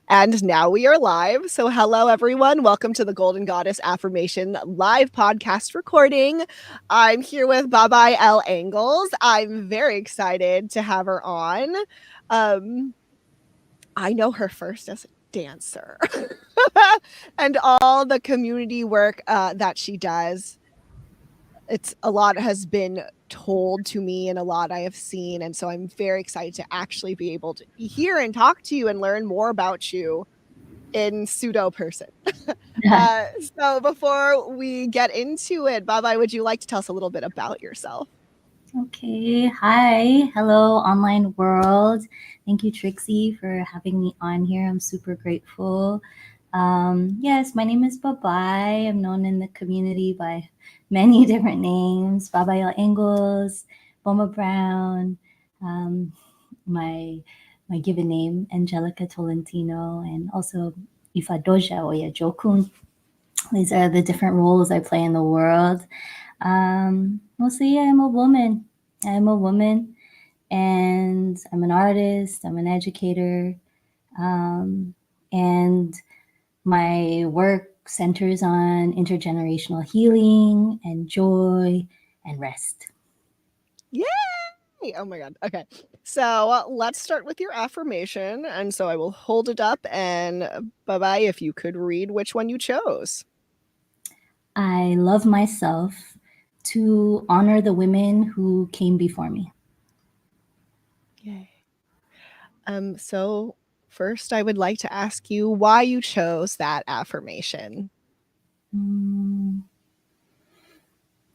And now we are live. So, hello, everyone. Welcome to the Golden Goddess Affirmation live podcast recording. I'm here with Babay L. I'm very excited to have her on. I know her first as a dancer and all the community work that she does. It's a lot has been told to me and a lot I have seen. And so I'm very excited to actually be able to hear and talk to you and learn more about you in pseudo person. So before we get into it, Babay, would you like to tell us a little bit about yourself? Okay. Hi. Hello, online world. Thank you, Trixie, for having me on here. I'm super grateful. Yes, my name is Babay. I'm known in the community by many different names. Babay L, Bomba Brown, um, my my given name, Angelica Tolentino, and also Ifa Doja or Jokun. These are the different roles I play in the world. Mostly, I'm a woman. I'm a woman, and I'm an artist. I'm an educator, and my work centers on intergenerational healing and joy and rest. Yay! Oh my God. Okay. So let's start with your affirmation. And so I will hold it up and Babay, if you could read which one you chose. I love myself to honor the women who came before me. Yay. So first I would like to ask you why you chose that affirmation.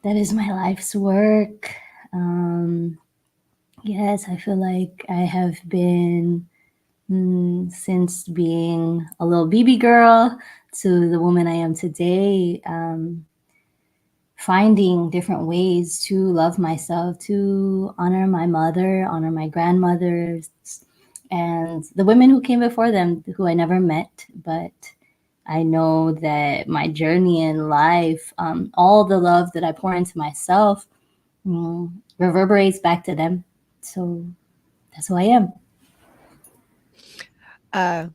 That is my life's work. Yes, I feel like I have been since being a little baby girl to the woman I am today, finding different ways to love myself, to honor my mother, honor my grandmothers, and the women who came before them who I never met, but I know that my journey in life, all the love that I pour into myself, reverberates back to them. So that's who I am. I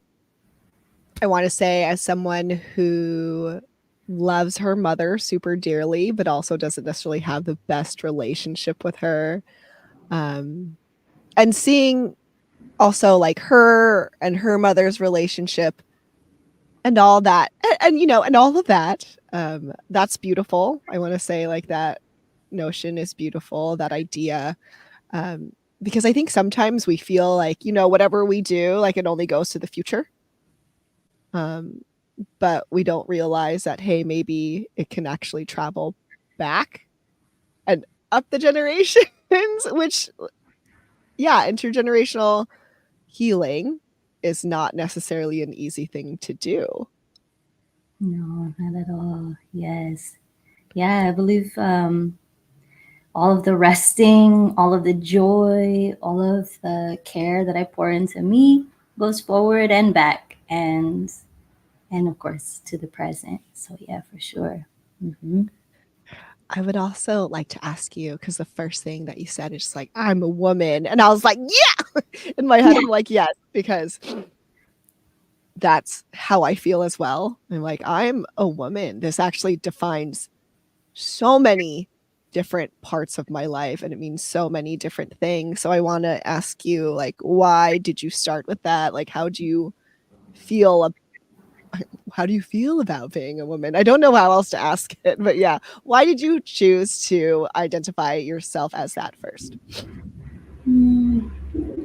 want to say, as someone who loves her mother super dearly, but also doesn't necessarily have the best relationship with her, and seeing also like her and her mother's relationship and all that, and all of that, that's beautiful. I want to say like that notion is beautiful, that idea, because I think sometimes we feel like, whatever we do, like it only goes to the future. But we don't realize that, hey, maybe it can actually travel back and up the generations, which, yeah, intergenerational healing is not necessarily an easy thing to do. No, not at all. Yes. Yeah, I believe all of the resting, all of the joy, all of the care that I pour into me goes forward and back, and of course to the present. So yeah, for sure. Mm-hmm. I would also like to ask you, because the first thing that you said is like, I'm a woman. And I was like, yeah. In my head, Yeah. I'm like, yes, because that's how I feel as well. I'm like, I'm a woman. This actually defines so many different parts of my life, and it means so many different things. So I want to ask you, like, why did you start with that? Like, how do you feel about being a woman? I don't know how else to ask it, but yeah, why did you choose to identify yourself as that first?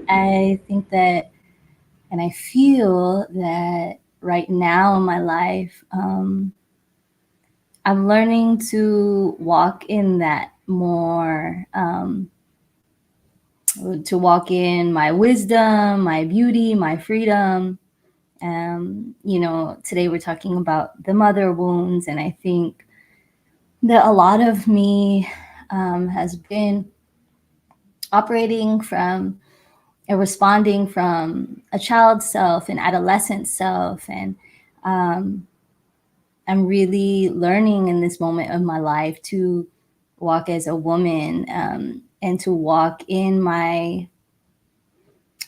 I think that, and I feel that right now in my life, I'm learning to walk in that more, to walk in my wisdom, my beauty, my freedom. Today we're talking about the mother wounds, and I think that a lot of me has been operating from and responding from a child self, an adolescent self, and I'm really learning in this moment of my life to walk as a woman, and to walk in my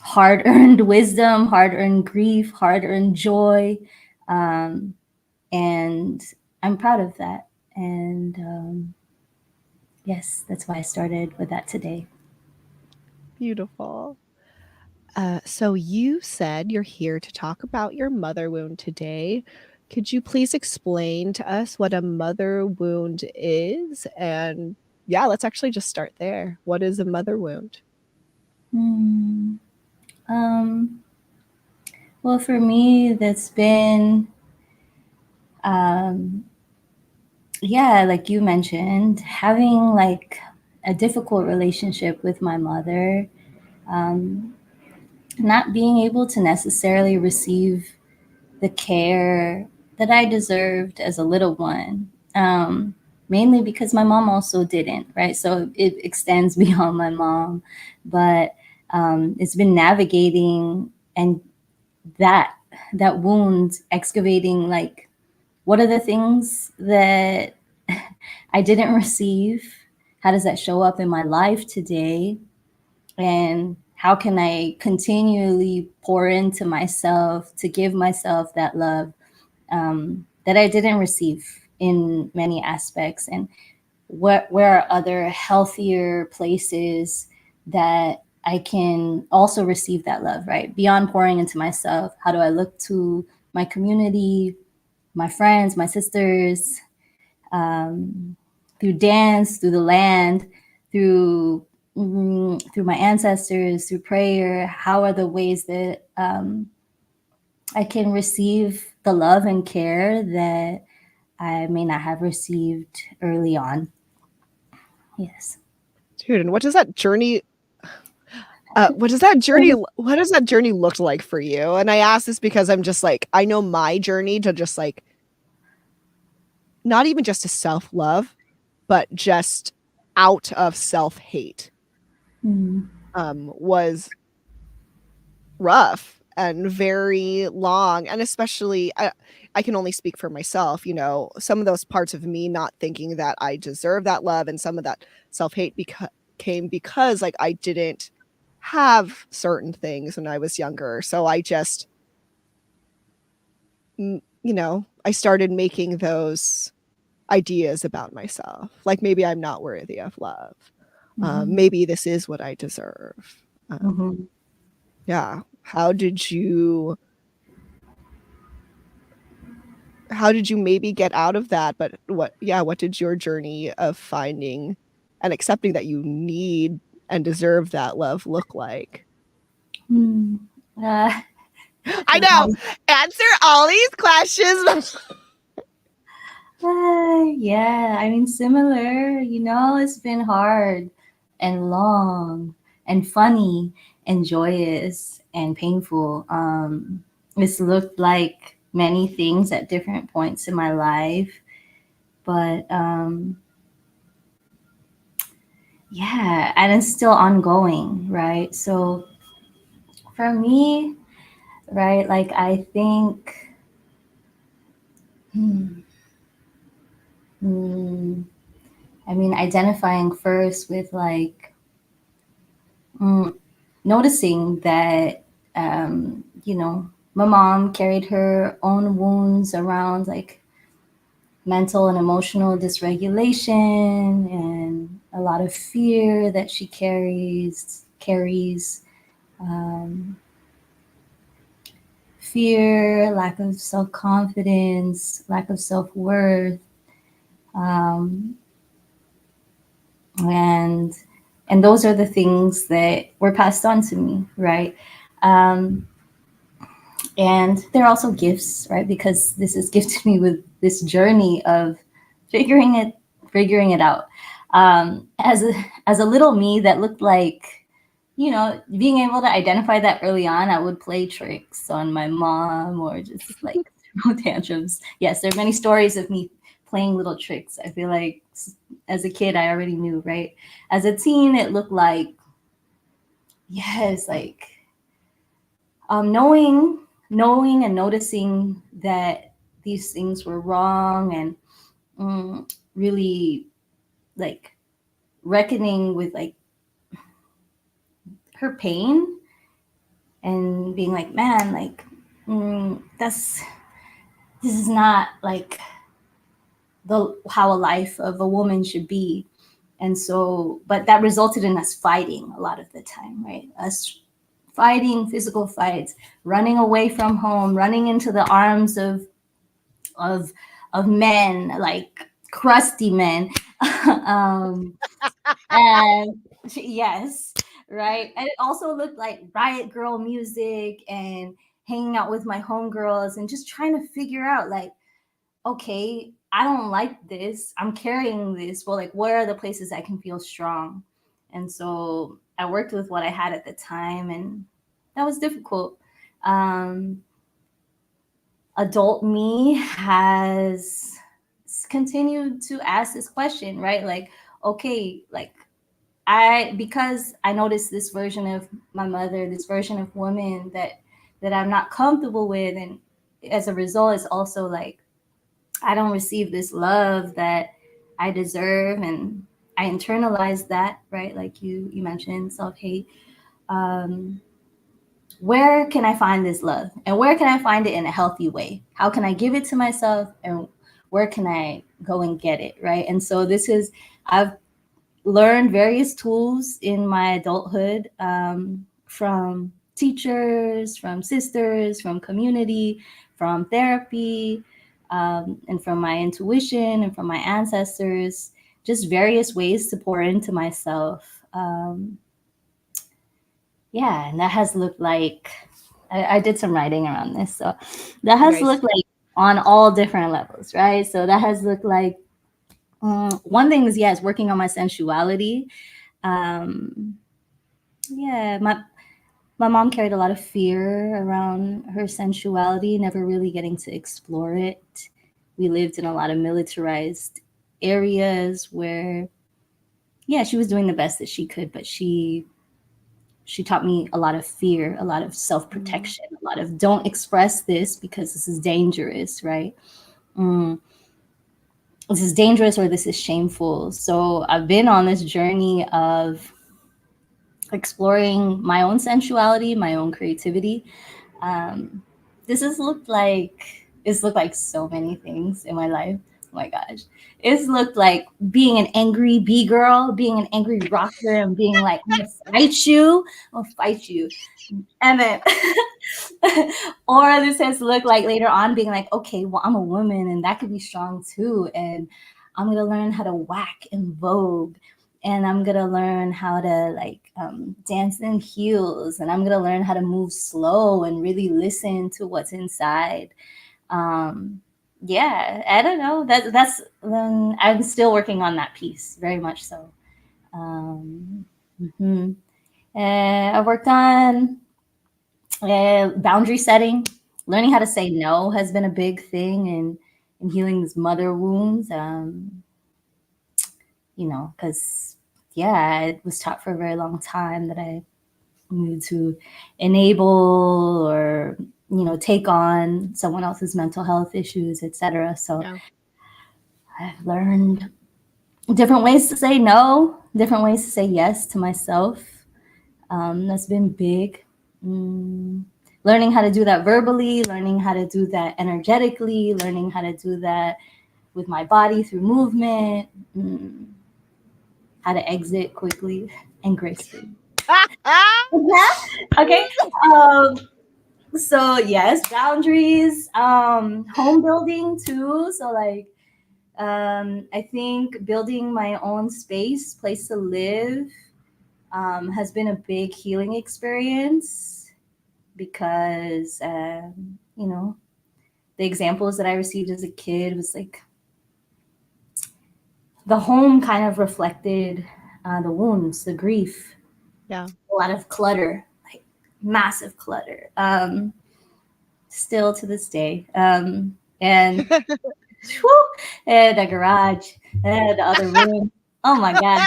hard earned wisdom, hard earned grief, hard earned joy. Um, and I'm proud of that. And yes, that's why I started with that today. Beautiful. So you said you're here to talk about your mother wound today. Could you please explain to us what a mother wound is? And yeah, let's actually just start there. What is a mother wound? Hmm. Um, well, for me, that's been, um, yeah, like you mentioned, having like a difficult relationship with my mother, um, not being able to necessarily receive the care that I deserved as a little one. Mainly because my mom also didn't, right? So it extends beyond my mom, but it's been navigating and that that wound, excavating like what are the things that I didn't receive? How does that show up in my life today? And how can I continually pour into myself to give myself that love that I didn't receive in many aspects? And where are other healthier places that I can also receive that love, right? Beyond pouring into myself, how do I look to my community, my friends, my sisters, um, through dance, through the land, through through my ancestors, through prayer? How are the ways that I can receive the love and care that I may not have received early on? Yes. Dude, and what does that journey look like for you? And I ask this because I'm just like, I know my journey to just like not even just to self-love, but just out of self-hate Mm. was rough and very long. And especially I can only speak for myself, some of those parts of me not thinking that I deserve that love, and some of that self-hate came because like I didn't have certain things when I was younger. So I just I started making those ideas about myself. Like maybe I'm not worthy of love. Mm-hmm. Maybe this is what I deserve. Mm-hmm. Yeah. How did you maybe get out of that? But what did your journey of finding and accepting that you need and deserve that love look like? Mm. Uh, I know. Answer all these questions. yeah, I mean, similar, it's been hard and long and funny and joyous and painful. It's looked like many things at different points in my life, but yeah, and it's still ongoing, right? So for me, right, like I think, hmm, hmm, I mean, identifying first with like, mm, noticing that my mom carried her own wounds around like mental and emotional dysregulation and a lot of fear that she carries um, fear, lack of self-confidence, lack of self-worth, um, and those are the things that were passed on to me, right? um, and they're also gifts, right? Because this is gifted me with this journey of figuring it figuring it out. As a little me that looked like, being able to identify that early on, I would play tricks on my mom or just like throw tantrums. Yes, there are many stories of me playing little tricks. I feel like as a kid I already knew, right? As a teen it looked like, yes, like knowing and noticing that these things were wrong, and really like reckoning with like her pain and being like, man, like, this is not like how a life of a woman should be. And so, but that resulted in us fighting a lot of the time, right? Us fighting physical fights, running away from home, running into the arms of of men, like crusty men. um, and yes, right. And it also looked like riot girl music and hanging out with my homegirls and just trying to figure out, like, okay, I don't like this. I'm carrying this. Well, like, where are the places I can feel strong? And so I worked with what I had at the time, and that was difficult. Um, Adult me has continued to ask this question, right? Like, okay, like, because I noticed this version of my mother, this version of woman that I'm not comfortable with, and as a result, it's also like I don't receive this love that I deserve, and I internalize that, right? Like you mentioned self hate. Um, where can I find this love, and where can I find it in a healthy way? How can I give it to myself, and where can I go and get it, right? And so I've learned various tools in my adulthood, from teachers, from sisters, from community, from therapy, and from my intuition and from my ancestors, just various ways to pour into myself. Yeah, and that has looked like, I did some writing around this. So that has Nice. looked like on all different levels, right? So that has looked like, one thing is, yes, working on my sensuality. Um, yeah, my mom carried a lot of fear around her sensuality, never really getting to explore it. We lived in a lot of militarized areas where, yeah, she was doing the best that she could, but she taught me a lot of fear, a lot of Mhm. self-protection, a lot of don't express this because this is dangerous, right? Mm, this is dangerous, or this is shameful. So I've been on this journey of exploring my own sensuality, my own creativity. Um, this has looked like it's looked like so many things in my life. Oh my gosh. It's looked like being an angry bee girl, being an angry rocker, and being like, I'm gonna fight you, I'll fight you. And then or this has looked like later on being like, okay, well, I'm a woman and that could be strong too. And I'm gonna learn how to whack and vogue. And I'm gonna learn how to like, dance in heels, and I'm gonna learn how to move slow and really listen to what's inside. Um, yeah, I don't know. That's I'm still working on that piece, very much so. Um, mhm. I worked on boundary setting. Learning how to say no has been a big thing in healing these mother wounds. Because, yeah, it was taught for a very long time that I needed to enable or, take on someone else's mental health issues, etc. So Yeah. I've learned different ways to say no, different ways to say yes to myself. That's been big. Mm, Learning how to do that verbally, learning how to do that energetically, learning how to do that with my body through movement, how to exit quickly and gracefully. Yeah. Okay. Um, so yes, boundaries, home building too. So like, I think building my own space, place to live, has been a big healing experience because, the examples that I received as a kid was like the home kind of reflected, the wounds, the grief, Yeah. a lot of clutter, like massive clutter, still to this day. And whew, the garage, the other room. Oh my God.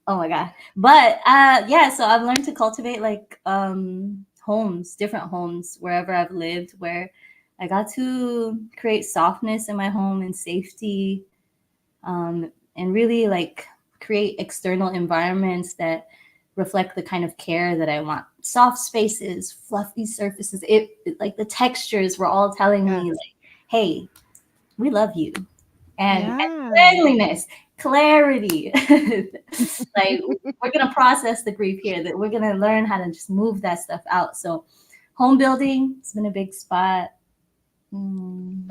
Oh my God. But yeah, so I've learned to cultivate like, homes, different homes wherever I've lived, where I got to create softness in my home and safety, and really like create external environments that reflect the kind of care that I want. Soft spaces, fluffy surfaces, like the textures were all telling me like, hey, we love you. And friendliness, clarity. Like we're gonna process the grief here, that we're gonna learn how to just move that stuff out. So home building has been a big spot.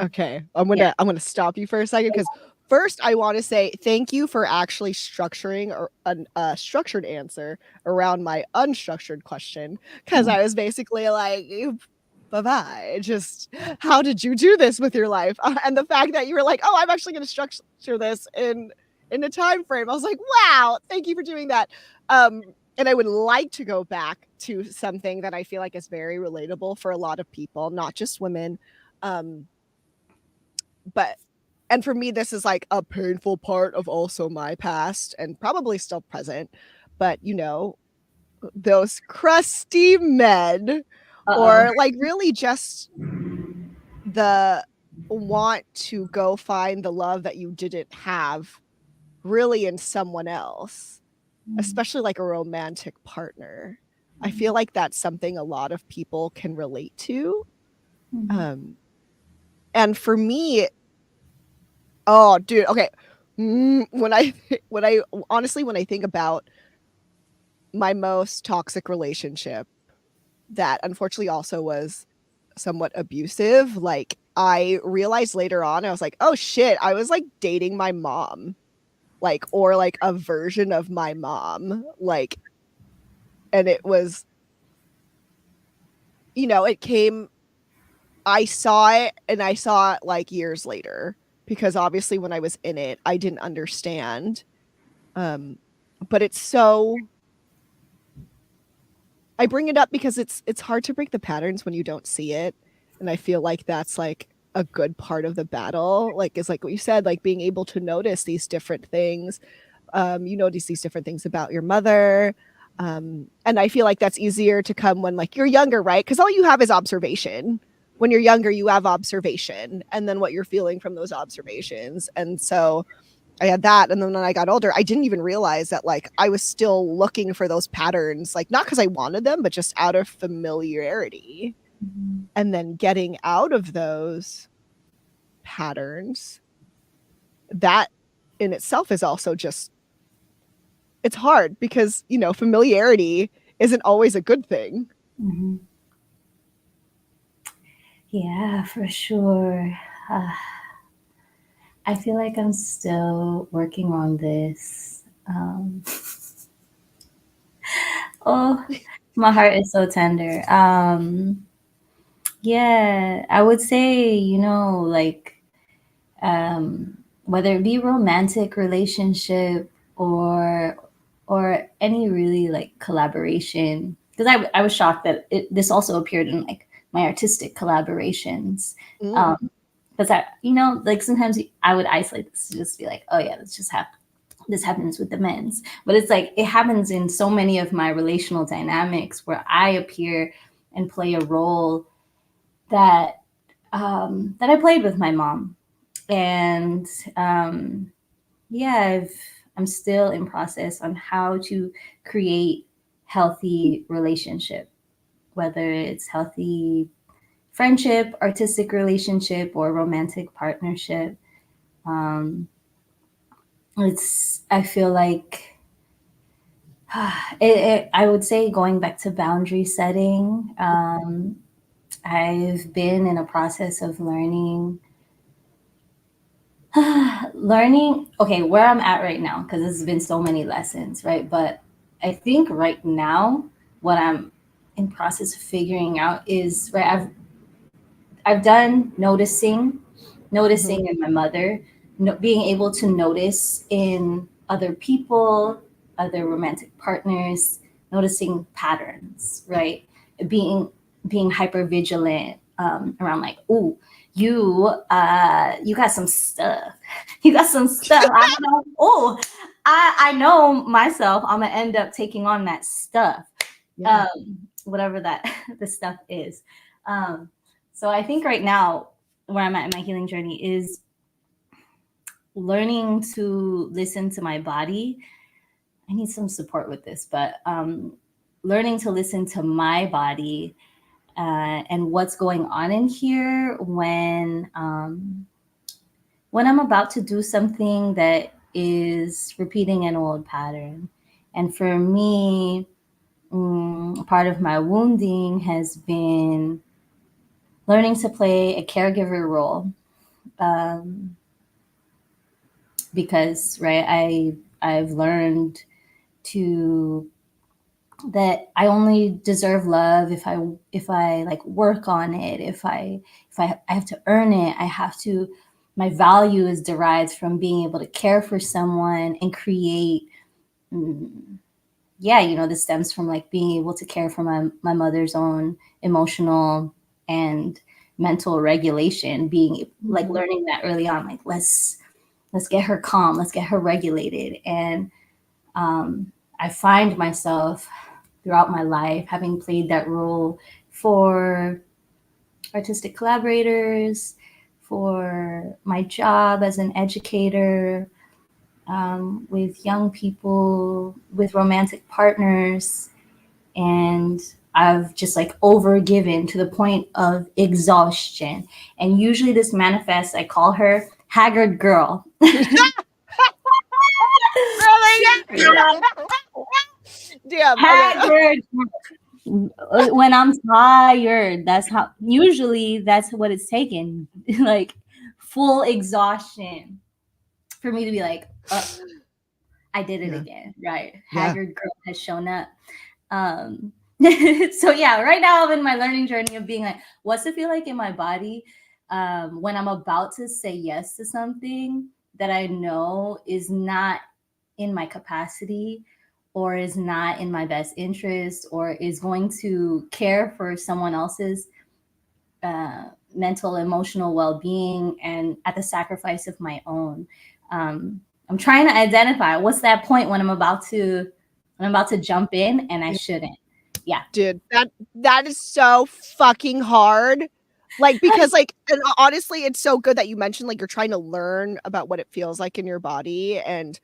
Okay, I'm gonna stop you for a second, because first I want to say thank you for actually structuring a structured answer around my unstructured question, because I was basically like, bye-bye, just how did you do this with your life? And the fact that you were like, oh, I'm actually going to structure this in a time frame, I was like, wow, thank you for doing that. And I would like to go back to something that I feel like is very relatable for a lot of people, not just women. But and for me, this is like a painful part of also my past and probably still present. But those crusty men, or like really just the want to go find the love that you didn't have really in someone else, especially like a romantic partner. I feel like that's something a lot of people can relate to. And for me, oh, dude, okay. When I honestly, when I think about my most toxic relationship that unfortunately also was somewhat abusive, like I realized later on, I was like, oh shit, I was like dating my mom, like, or like a version of my mom, like, and it was, it came, I saw it, and I saw it like years later, because obviously when I was in it, I didn't understand. But it's so, I bring it up because it's hard to break the patterns when you don't see it. And I feel like that's like a good part of the battle. Like, it's like what you said, like being able to notice these different things. You notice these different things about your mother. And I feel like that's easier to come when like you're younger, right? Because all you have is observation. When you're younger, you have observation and then what you're feeling from those observations. And so I had that. And then when I got older, I didn't even realize that like I was still looking for those patterns, like not because I wanted them, but just out of familiarity. And then getting out of those patterns, that in itself is also just, it's hard because, familiarity isn't always a good thing. Yeah, for sure. I feel like I'm still working on this. Oh, my heart is so tender. Yeah, I would say, like, whether it be romantic relationship or any really like collaboration, because I was shocked that this also appeared in like my artistic collaborations. Because I, like sometimes I would isolate this to just be like, oh yeah, this happens with the men's, but it's like it happens in so many of my relational dynamics where I appear and play a role that that I played with my mom. And yeah, I'm still in process on how to create healthy relationship, whether it's healthy friendship, artistic relationship, or romantic partnership. I feel like I would say going back to boundary setting, I've been in a process of learning, okay, where I'm at right now, because this has been so many lessons, right? But I think right now, what I'm in process of figuring out is, right, I've done noticing in my mother, being able to notice in other people, other romantic partners, noticing patterns, right? Being being hyper vigilant around like, oh, you got some stuff. You got some stuff. I don't know. Oh, I know myself. I'm gonna end up taking on that stuff, whatever that the stuff is. So I think right now where I'm at in my healing journey is learning to listen to my body I need some support with this, but learning to listen to my body and what's going on in here when I'm about to do something that is repeating an old pattern. And for me, part of my wounding has been learning to play a caregiver role. Um, because right, I've learned to that I only deserve love if I like work on it, if I have to earn it. I have to, my value is derived from being able to care for someone and create. mm, yeah, this stems from like being able to care for my mother's own emotional and mental regulation, being like learning that early on, like let's get her calm, let's get her regulated. And I find myself throughout my life having played that role for artistic collaborators, for my job as an educator, with young people, with romantic partners. And I've just like overgiven to the point of exhaustion. And usually this manifests, I call her haggard girl. Damn. Okay. Haggard. When I'm tired, that's how usually that's what it's taken. Like full exhaustion for me to be like, I did it again. Right. Yeah. Haggard girl has shown up. Um so yeah, right now I'm in my learning journey of being like, what's it feel like in my body when I'm about to say yes to something that I know is not in my capacity or is not in my best interest or is going to care for someone else's mental emotional well-being and at the sacrifice of my own. I'm trying to identify what's that point when I'm about to jump in and I shouldn't. Yeah. Dude, that is so fucking hard. Like, because like, and honestly, it's so good that you mentioned like you're trying to learn about what it feels like in your body and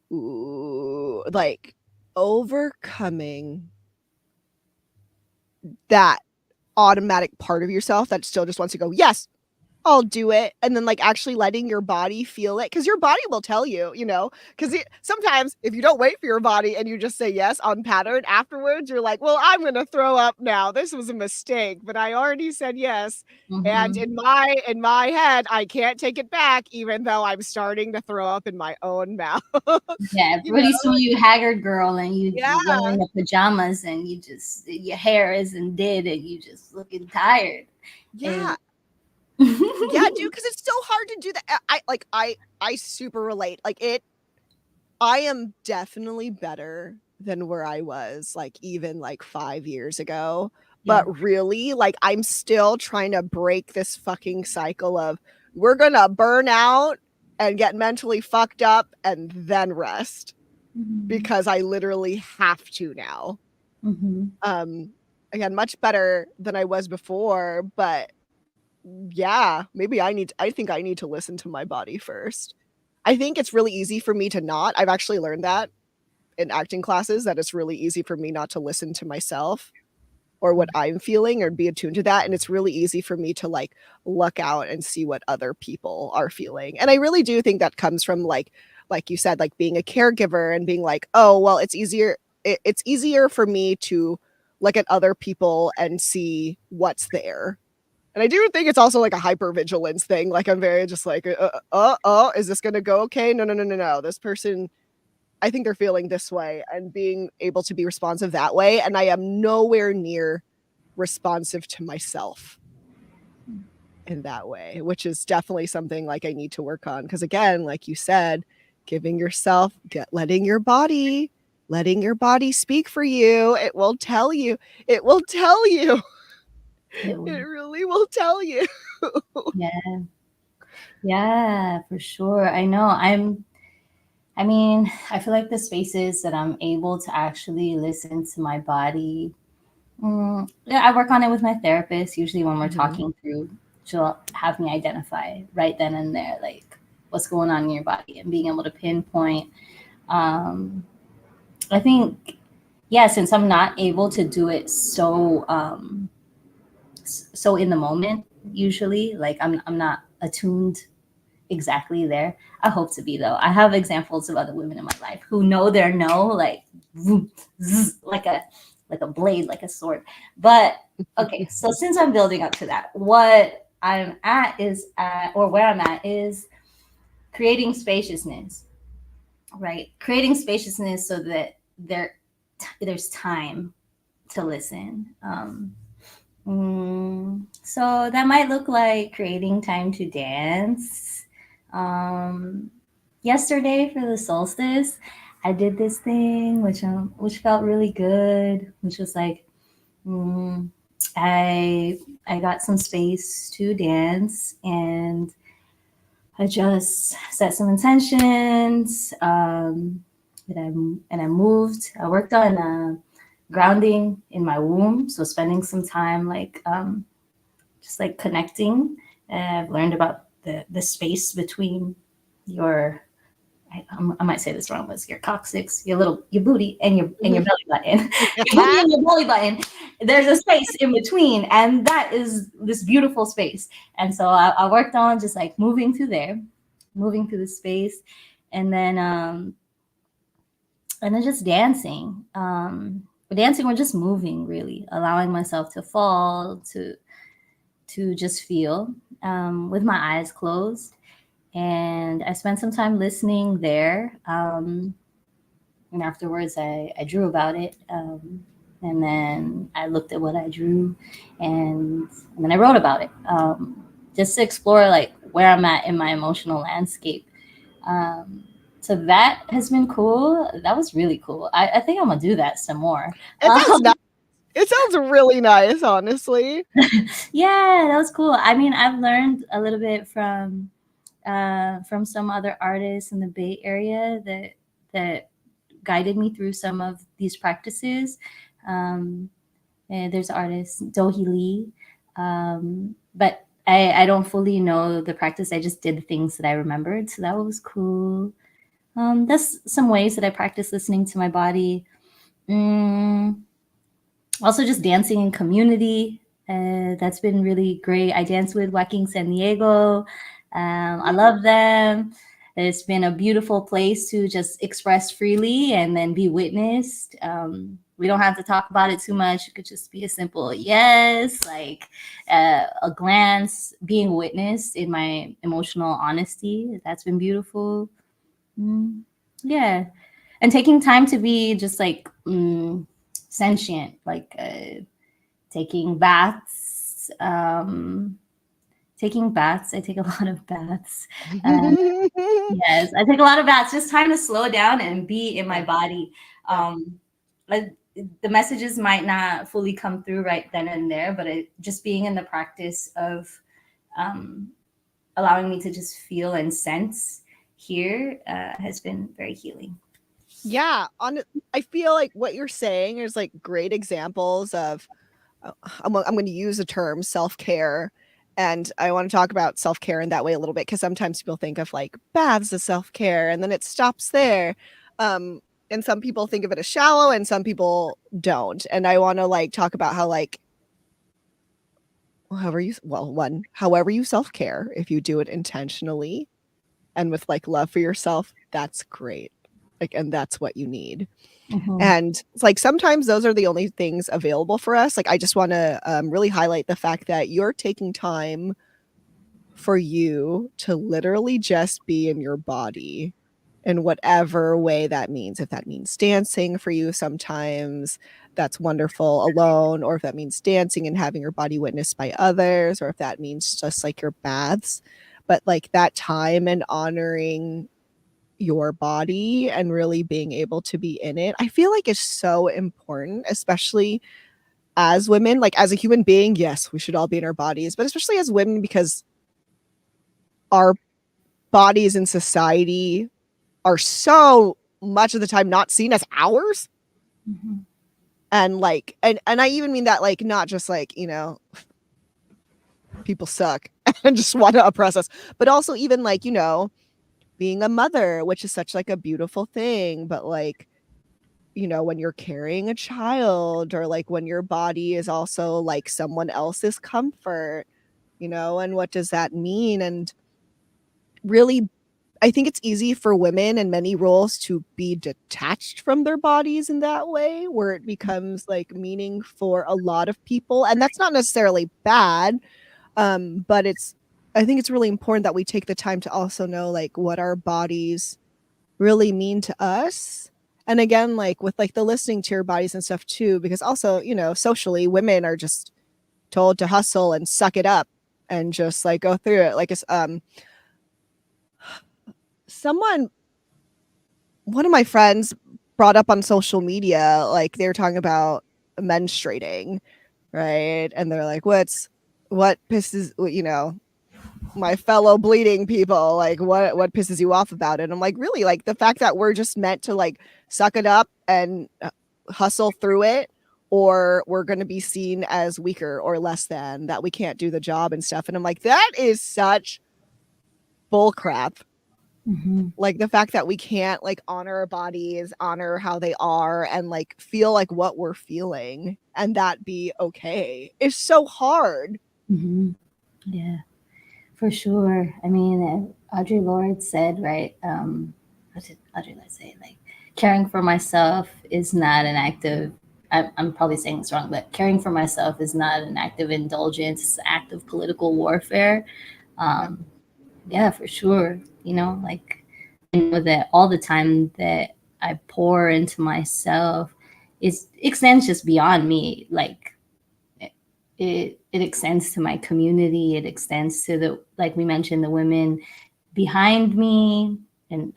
like overcoming that automatic part of yourself that still just wants to go, yes, I'll do it. And then like actually letting your body feel it, because your body will tell you, because sometimes if you don't wait for your body and you just say yes on pattern afterwards, you're like, well, I'm going to throw up now. This was a mistake, but I already said yes. And in my head, I can't take it back, even though I'm starting to throw up in my own mouth. Yeah, pretty soon you haggard girl and you're wearing the pajamas and you just, your hair isn't did and you just looking tired. Yeah. And yeah, dude, because it's so hard to do that. I super relate. I am definitely better than where I was like even like 5 years ago. Yeah. But really, like I'm still trying to break this fucking cycle of we're gonna burn out and get mentally fucked up and then rest because I literally have to now. Again, much better than I was before, but yeah, maybe I think I need to listen to my body first. I think it's really easy for me to not. I've actually learned that in acting classes, that it's really easy for me not to listen to myself or what I'm feeling or be attuned to that. And it's really easy for me to like look out and see what other people are feeling. And I really do think that comes from like you said, like being a caregiver and being like, oh, well, it's easier for me to look at other people and see what's there. And I do think it's also like a hypervigilance thing. Like I'm very just like, is this going to go okay? No. This person, I think they're feeling this way, and being able to be responsive that way. And I am nowhere near responsive to myself in that way, which is definitely something like I need to work on. Because again, like you said, letting your body speak for you. It will tell you. It will tell you. It really will tell you. Yeah, for sure. I know. I feel like the spaces that I'm able to actually listen to my body. Yeah, I work on it with my therapist. Usually, when we're talking through, she'll have me identify right then and there, like what's going on in your body and being able to pinpoint Um, I think, yeah, since I'm not able to do it so in the moment, usually, like I'm not attuned exactly there. I hope to be, though. I have examples of other women in my life who know their no, like like a blade, like a sword. But okay, so since I'm building up to that, what I'm at is or where I'm at is creating spaciousness, right? Creating spaciousness so that there's time to listen. So that might look like creating time to dance. Um, Yesterday for the solstice, I did this thing which felt really good, which was like mm, I got some space to dance, and I just set some intentions. And I moved. I worked on grounding in my womb, so spending some time like just like connecting. And I've learned about the space between your I might say this wrong, but it's your coccyx, your booty, and your belly button. Your booty and your belly button. There's a space in between, and that is this beautiful space. And so I worked on just like moving through there, moving through the space, and then just dancing. Dancing or just moving, really, allowing myself to fall, to just feel with my eyes closed. And I spent some time listening there. And afterwards, I drew about it. And then I looked at what I drew, and then I wrote about it, just to explore like where I'm at in my emotional landscape. Um, so that has been cool. That was really cool. I think I'm gonna do that some more. It sounds nice. It sounds really nice, honestly. Yeah, that was cool. I mean, I've learned a little bit from some other artists in the Bay Area that guided me through some of these practices. Um, and there's artist Dohee Lee, but I don't fully know the practice. I just did the things that I remembered, so that was cool. That's some ways that I practice listening to my body. Mm, Also, just dancing in community. That's been really great. I dance with Joaquin San Diego. I love them. It's been a beautiful place to just express freely and then be witnessed. We don't have to talk about it too much. It could just be a simple yes, like a glance, being witnessed in my emotional honesty. That's been beautiful. Mm, yeah. And taking time to be just like sentient, like taking baths. Taking baths. I take a lot of baths. Yes, I take a lot of baths. Just time to slow down and be in my body. Like the messages might not fully come through right then and there, but just being in the practice of um, allowing me to just feel and sense here has been very healing. Yeah, I feel like what you're saying is like great examples of I'm going to use the term self-care, and I want to talk about self-care in that way a little bit, because sometimes people think of like baths as self-care and then it stops there. And some people think of it as shallow and some people don't. And I want to like talk about how like however you self-care, if you do it intentionally and with like love for yourself, that's great. Like, and that's what you need. Mm-hmm. And it's like sometimes those are the only things available for us. Like, I just want to really highlight the fact that you're taking time for you to literally just be in your body in whatever way that means. If that means dancing for you, sometimes that's wonderful alone, or if that means dancing and having your body witnessed by others, or if that means just like your baths. But like that time and honoring your body and really being able to be in it, I feel like is so important, especially as women. Like, as a human being, yes, we should all be in our bodies, but especially as women, because our bodies in society are so much of the time not seen as ours. Mm-hmm. And like, and I even mean that like not just like, people suck and just want to oppress us, but also even like, being a mother, which is such like a beautiful thing, but like, you know, when you're carrying a child, or like when your body is also like someone else's comfort, you know, and what does that mean? And really, I think it's easy for women in many roles to be detached from their bodies in that way, where it becomes like meaning for a lot of people. And that's not necessarily bad. But I think it's really important that we take the time to also know like what our bodies really mean to us. And again, like with like the listening to your bodies and stuff too, because also, you know, socially women are just told to hustle and suck it up and just like go through it. Like it's someone one of my friends brought up on social media, like they were talking about menstruating, right? And they're like, what pisses, you know, my fellow bleeding people, like what pisses you off about it? I'm like, really, like the fact that we're just meant to like suck it up and hustle through it, or we're going to be seen as weaker or less than, that we can't do the job and stuff. And I'm like, that is such bull crap. Mm-hmm. Like the fact that we can't like honor our bodies, honor how they are, and like feel like what we're feeling and that be okay is so hard. Mm-hmm. Yeah, for sure. I mean, Audre Lorde said, right? What did Audre Lorde say? Like, caring for myself is not an act of, I'm probably saying this wrong, but caring for myself is not an act of indulgence, it's an act of political warfare. Yeah. Um, yeah, for sure. You know, like, I know that all the time that I pour into myself extends just beyond me. Like, it extends to my community. It extends to the, like we mentioned, the women behind me, and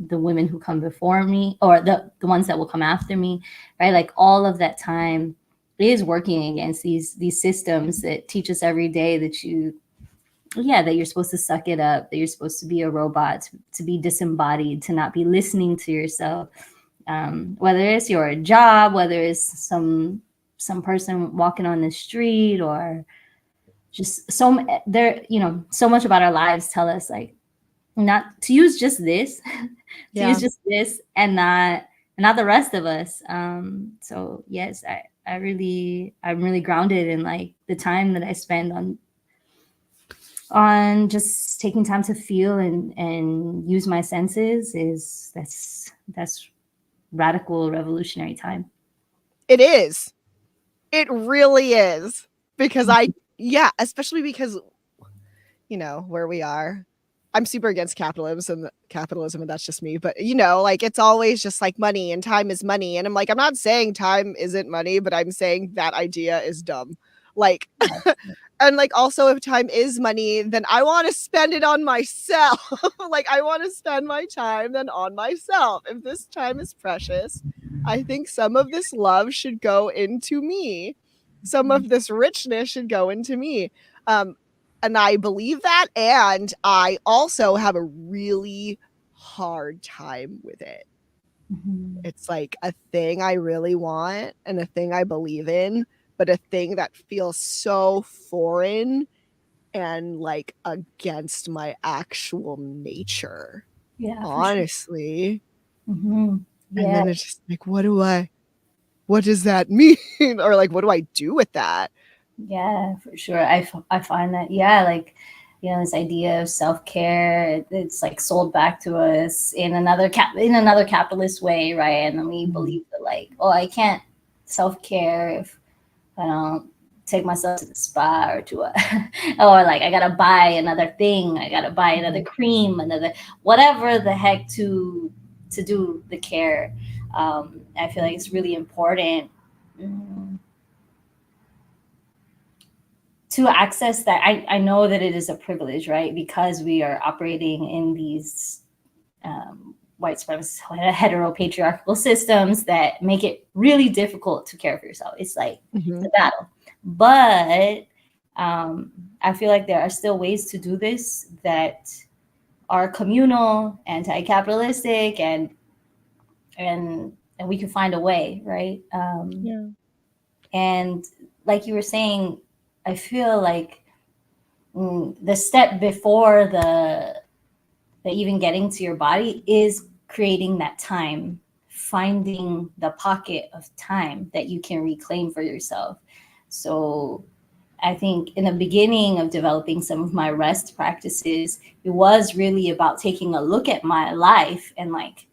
the women who come before me, or the ones that will come after me, right? Like all of that time is working against these systems that teach us every day that that you're supposed to suck it up, that you're supposed to be a robot, to be disembodied, to not be listening to yourself. Whether it's your job, whether it's some person walking on the street, or just so much about our lives tell us like not to use just this, to Yeah. use just this, and not the rest of us. So yes, I'm really grounded in like the time that I spend on just taking time to feel and use my senses. That's radical revolutionary time. It is. It really is. Because especially because, you know, where we are. I'm super against capitalism, and that's just me. But you know, like it's always just like money, and time is money. And I'm like, I'm not saying time isn't money, but I'm saying that idea is dumb. Like, and like also if time is money, then I want to spend it on myself. Like I want to spend my time then on myself. If this time is precious, I think some of this love should go into me. Some of this richness should go into me. Um, and I believe that. And I also have a really hard time with it. Mm-hmm. It's like a thing I really want and a thing I believe in, but a thing that feels so foreign and like against my actual nature, Yeah, for sure. honestly. Mm-hmm. And Yeah, then it's just like, what does that mean? Or like, what do I do with that? yeah, for sure. I find that, yeah, like, this idea of self-care, it's like sold back to us in another capitalist way, right? And then we Mhm. believe that like, oh, I can't self-care if I don't take myself to the spa, or to a or like I gotta buy another thing, I gotta buy another Mhm. cream, another whatever the heck to do the care. I feel like it's really important, mm, to access that. I know that it is a privilege, right? Because we are operating in these white supremacist heteropatriarchal systems that make it really difficult to care for yourself. It's like it's Mhm. a battle. But I feel like there are still ways to do this that are communal, anti-capitalistic, and we can find a way, right? Yeah. And like you were saying, I feel like the step before that even getting to your body is creating that time, finding the pocket of time that you can reclaim for yourself. So I think in the beginning of developing some of my rest practices, it was really about taking a look at my life and like,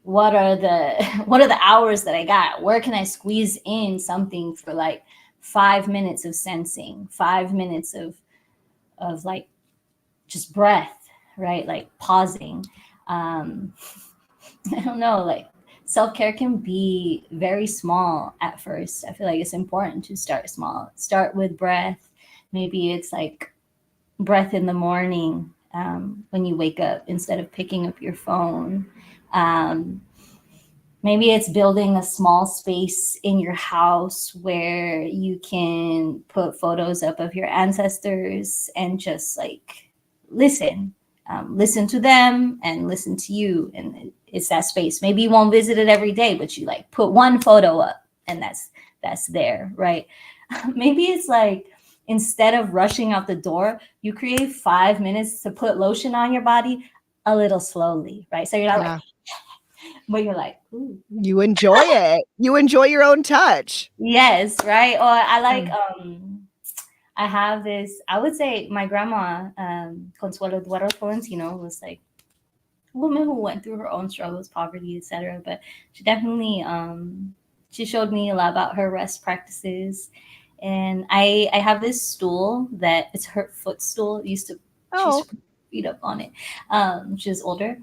what are the what are the hours that I got? Where can I squeeze in something for like 5 minutes of sensing, 5 minutes of like just breath, right? Like pausing. um I don't know, like self-care can be very small at first. I feel like it's important to start small. Start with breath. Maybe it's like breath in the morning, when you wake up instead of picking up your phone. um, Maybe it's building a small space in your house where you can put photos up of your ancestors and just like listen. Listen to them and listen to you. And it's that space. Maybe you won't visit it every day, but you like put one photo up and that's there, right? Maybe it's like, instead of rushing out the door, you create 5 minutes to put lotion on your body a little slowly, right? So you're not like, but you're like, ooh. You enjoy it. You enjoy your own touch. Yes, right. Or I like I have this, I would say my grandma, Consuelo Tolentino, was like a woman who went through her own struggles, poverty, etc. But she definitely she showed me a lot about her rest practices. And I have this stool that it's her footstool. She used to put her feet up on it. She's older.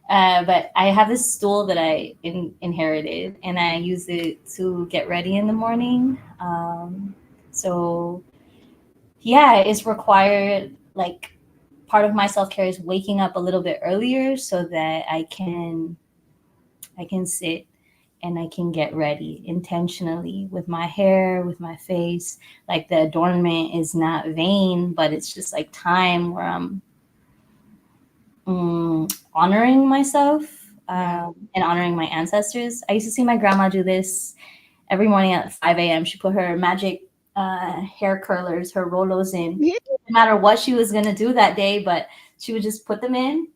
But I have this stool that I inherited, and I use it to get ready in the morning. So yeah, it's required. Like, part of my self care is waking up a little bit earlier so that I can sit and I can get ready intentionally with my hair, with my face. Like, the adornment is not vain, but it's just like time where I'm honoring myself, and honoring my ancestors. I used to see my grandma do this every morning at 5 a.m. She put her magic hair curlers, her rolos in, Yeah. no matter what she was going to do that day, but she would just put them in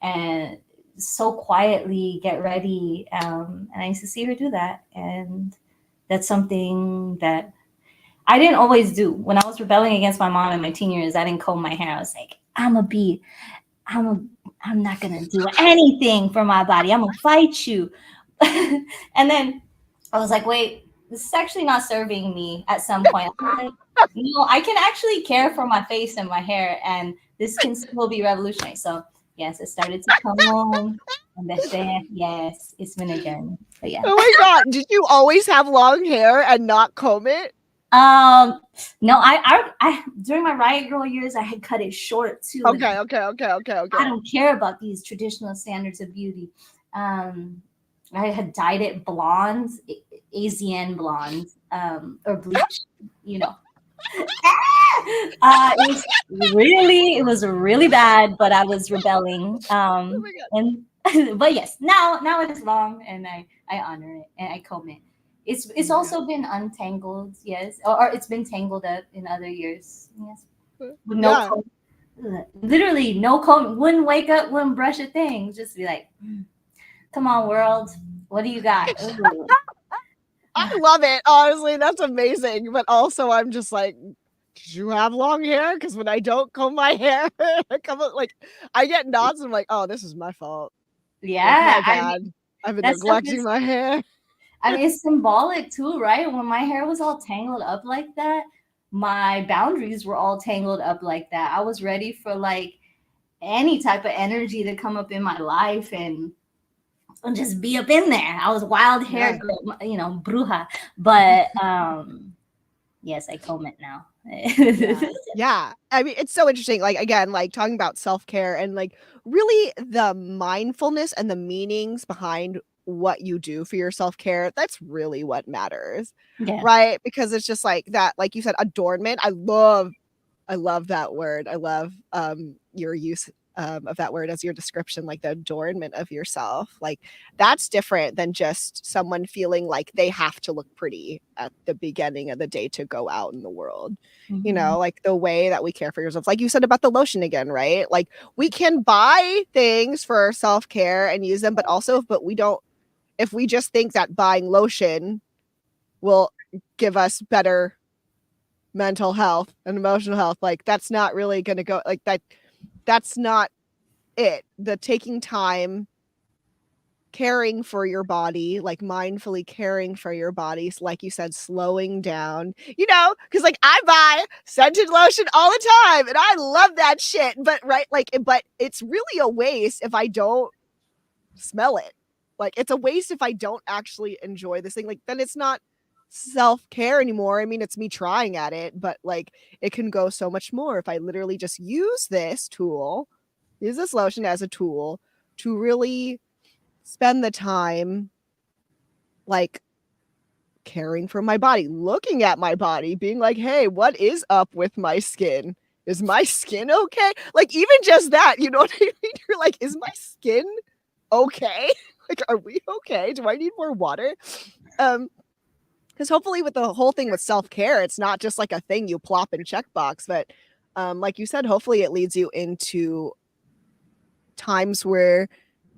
and so quietly get ready. And I used to see her do that. And that's something that I didn't always do. When I was rebelling against my mom in my teen years, I didn't comb my hair. I was like, I'm not gonna do anything for my body. I'm gonna fight you. And then I was like, wait, this is actually not serving me at some point. I was like, no, I can actually care for my face and my hair, and this can still be revolutionary. So yes, it started to come on. And then yes, it's been a journey. But yeah. Oh my God. Did you always have long hair and not comb it? No, I during my Riot Girl years, I had cut it short too. Okay. I don't care about these traditional standards of beauty. I had dyed it blonde, Asian blonde, or bleach, you know. It was really bad, but I was rebelling. Oh my God. And but yes, now it is long, and I honor it and I comb it. It's also been untangled, yes, or it's been tangled up in other years, yes, with no comb. Literally no comb. Wouldn't wake up, wouldn't brush a thing. Just be like, come on, world, what do you got? I love it. Honestly, that's amazing. But also, I'm just like, did you have long hair? Because when I don't comb my hair, I get knots and I'm like, oh, this is my fault. Yeah, Like, my bad. I've been that stuff neglecting is, my hair. I mean, it's symbolic too, right? When my hair was all tangled up like that, my boundaries were all tangled up like that. I was ready for like any type of energy to come up in my life and just be up in there. I was wild hair girl, bruja. But yes, I comb it now. Yeah. I mean, it's so interesting. Like, again, like talking about self-care and like really the mindfulness and the meanings behind what you do for your self-care. That's really what matters. Yeah. Right? Because it's just like that, like you said, adornment. I love that word. I love your use of that word as your description, like the adornment of yourself, like that's different than just someone feeling like they have to look pretty at the beginning of the day to go out in the world. Mm-hmm. You know, like the way that we care for yourself, like you said about the lotion again, right? Like we can buy things for self-care and use them, but we don't, if we just think that buying lotion will give us better mental health and emotional health, like that's not really going to go like that. That's not it. The taking time, caring for your body, like mindfully caring for your body, like you said, slowing down, you know, because like I buy scented lotion all the time and I love that shit, but right, like, but it's really a waste if I don't smell it. Like it's a waste if I don't actually enjoy this thing. Like then it's not self-care anymore. I mean, it's me trying at it, but like it can go so much more if I literally just use this lotion as a tool to really spend the time like caring for my body, looking at my body, being like, hey, what is up with my skin? Is my skin okay? Like even just that, you know what I mean? You're like, is my skin okay? Like, are we okay? Do I need more water? Because hopefully with the whole thing with self-care, it's not just like a thing you plop in checkbox, but like you said, hopefully it leads you into times where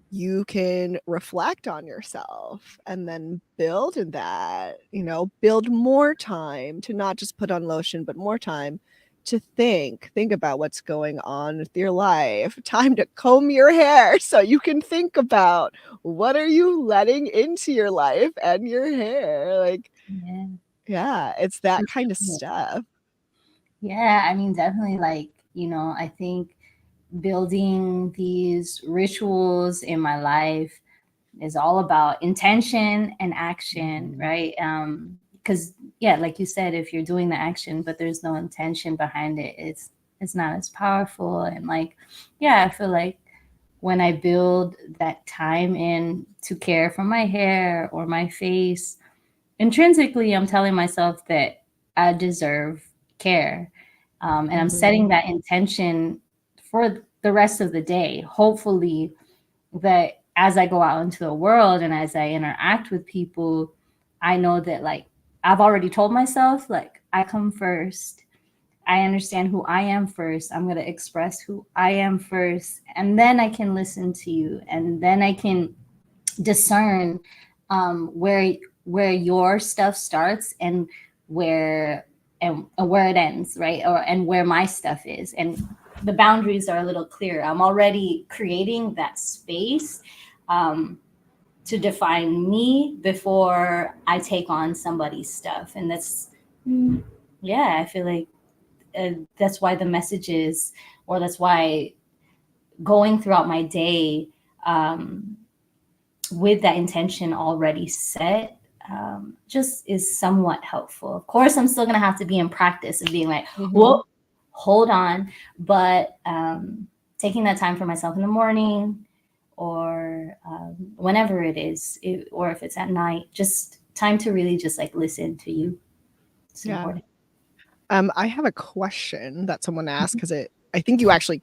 you can reflect on yourself and then build in that, you know, build more time to not just put on lotion, but more time to think about what's going on with your life, time to comb your hair so you can think about what are you letting into your life and your hair. Like, yeah, it's that kind of stuff. Yeah, I mean, definitely, like, you know, I think building these rituals in my life is all about intention and action, right? Because yeah, like you said, if you're doing the action but there's no intention behind it, it's not as powerful. And like, yeah, I feel like when I build that time in to care for my hair or my face, intrinsically I'm telling myself that I deserve care. And I'm setting that intention for the rest of the day. Hopefully that as I go out into the world and as I interact with people, I know that like I've already told myself, like, I come first. I understand who I am first. I'm going to express who I am first. And then I can listen to you. And then I can discern where your stuff starts and where it ends, right? And where my stuff is. And the boundaries are a little clearer. I'm already creating that space to define me before I take on somebody's stuff. And that's, yeah, I feel like that's why the messages, or that's why going throughout my day with that intention already set just is somewhat helpful. Of course, I'm still going to have to be in practice of being like, whoa, hold on. But taking that time for myself in the morning or whenever it is, or if it's at night, just time to really just like listen to you. It's important. I have a question that someone asked because I think you actually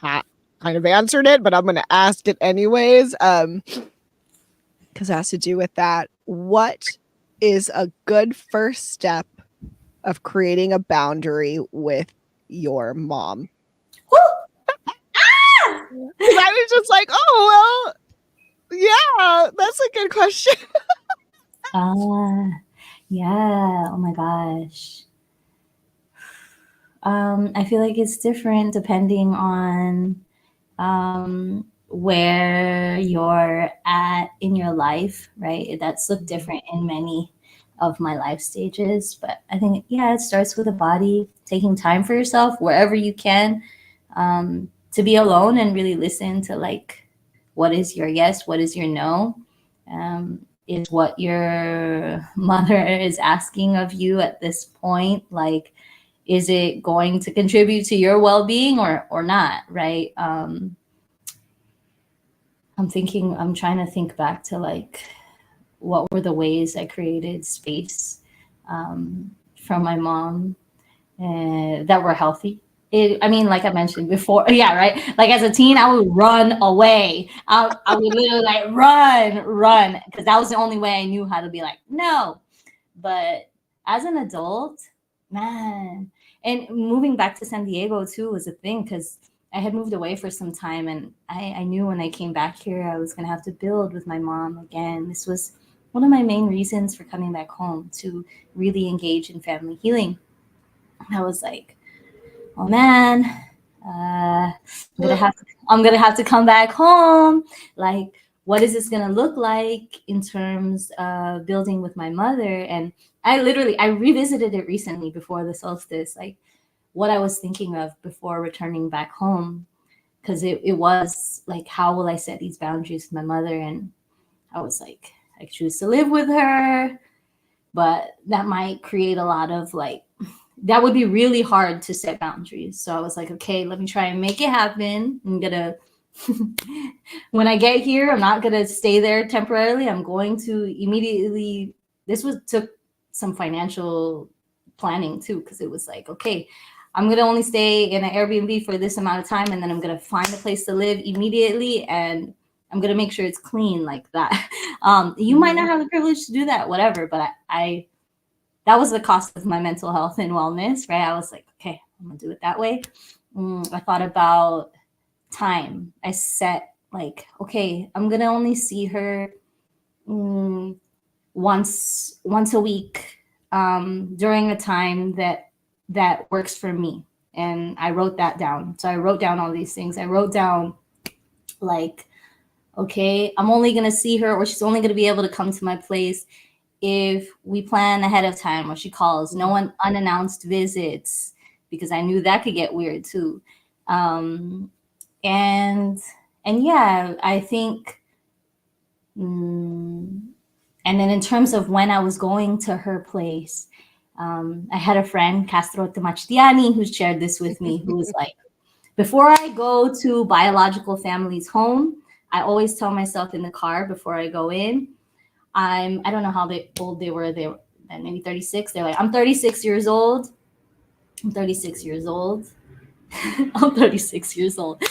kind of answered it, but I'm going to ask it anyways. Because it has to do with that. What is a good first step of creating a boundary with your mom? I was just like, oh, well, yeah, that's a good question. Yeah. Oh my gosh. I feel like it's different depending on where you're at in your life, right? That's looked different in many of my life stages. But I think, yeah, it starts with the body, taking time for yourself wherever you can, to be alone and really listen to like, what is your yes? What is your no? Is what your mother is asking of you at this point, like, is it going to contribute to your well-being or not, right? I'm trying to think back to like, what were the ways I created space from my mom that were healthy I mean, like I mentioned before, yeah, right. Like as a teen, I would run away. I would literally like run, because that was the only way I knew how to be like no. But as an adult, man, and moving back to San Diego too was a thing, because I had moved away for some time, and I knew when I came back here, I was gonna have to build with my mom again. This was one of my main reasons for coming back home, to really engage in family healing. I was like, oh man, I'm gonna have to come back home. Like, what is this gonna look like in terms of building with my mother? And I revisited it recently before the solstice, like what I was thinking of before returning back home, because it was like, how will I set these boundaries with my mother? And I was like, I choose to live with her, but that might create a lot of like, that would be really hard to set boundaries. So I was like, okay, let me try and make it happen. I'm gonna when I get here, I'm not gonna stay there temporarily. I'm going to immediately, took some financial planning too, because it was like, okay, I'm gonna only stay in an Airbnb for this amount of time, and then I'm gonna find a place to live immediately, and I'm gonna make sure it's clean like that. You might not have the privilege to do that, whatever, but I that was the cost of my mental health and wellness, right? I was like, okay, I'm gonna do it that way. I thought about time. I set like, okay, I'm gonna only see her once a week, during a time that works for me. And I wrote that down. So I wrote down all these things. I wrote down like, okay, I'm only gonna see her, or she's only gonna be able to come to my place if we plan ahead of time, or she calls. No one unannounced visits, because I knew that could get weird too. And yeah, I think, and then in terms of when I was going to her place, I had a friend, Castro Temachtiani, who shared this with me, who was like, before I go to biological family's home, I always tell myself in the car before I go in, I don't know how old they were. They were maybe 36. They're like, I'm 36 years old. I'm 36 years old. I'm 36 years old.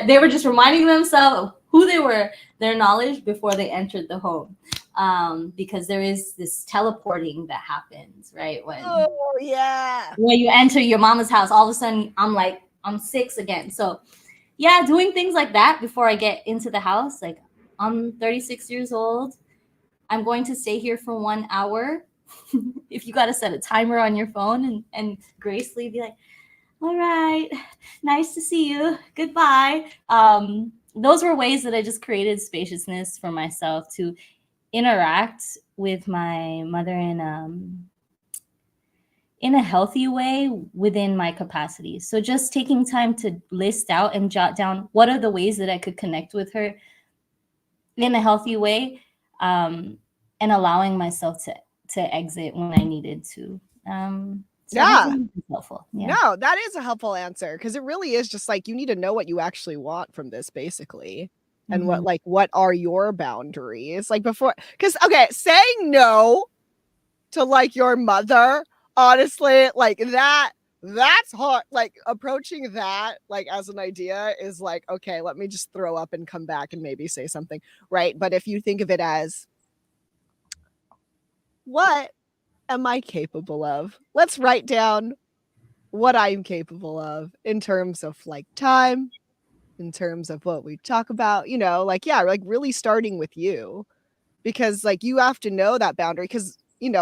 They were just reminding themselves of who they were, their knowledge before they entered the home. Because there is this teleporting that happens, right? When you enter your mama's house, all of a sudden I'm 6 again. So yeah, doing things like that before I get into the house. Like, I'm 36 years old. I'm going to stay here for 1 hour. If you got to set a timer on your phone, and gracefully be like, all right, nice to see you. Goodbye. Those were ways that I just created spaciousness for myself to interact with my mother in a healthy way within my capacity. So just taking time to list out and jot down what are the ways that I could connect with her in a healthy way, and allowing myself to exit when I needed to. So Yeah. helpful. Yeah. No, that is a helpful answer, because it really is just like, you need to know what you actually want from this, basically. And what are your boundaries? Like, before, because okay, saying no to like your mother, honestly, like that's hard. Like, approaching that like as an idea is like, okay, let me just throw up and come back and maybe say something, right? But if you think of it as, what am I capable of? Let's write down what I'm capable of in terms of like time, in terms of what we talk about, like, yeah, like really starting with you, because like you have to know that boundary, because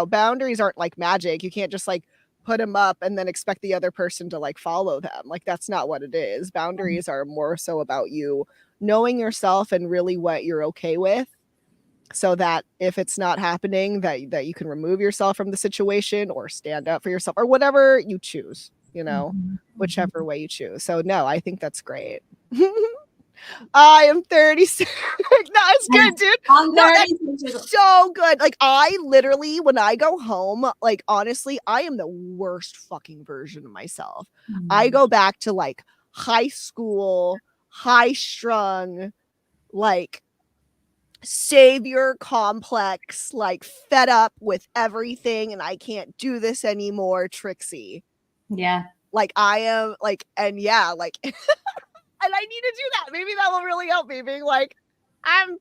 boundaries aren't like magic. You can't just like put them up and then expect the other person to like follow them. Like, that's not what it is. Boundaries are more so about you knowing yourself and really what you're okay with, so that if it's not happening, that you can remove yourself from the situation or stand up for yourself, or whatever you choose, whichever way you choose. So no, I think that's great. I am 36. No, it's good, dude. I'm No, 36. so good. Like, I literally, when I go home, like, honestly, I am the worst fucking version of myself. I go back to like high school, high strung, like savior complex, like fed up with everything and I can't do this anymore, Trixie. Yeah. Like I am like, and yeah, like, and I need to do that. Maybe that will really help me being like, I'm an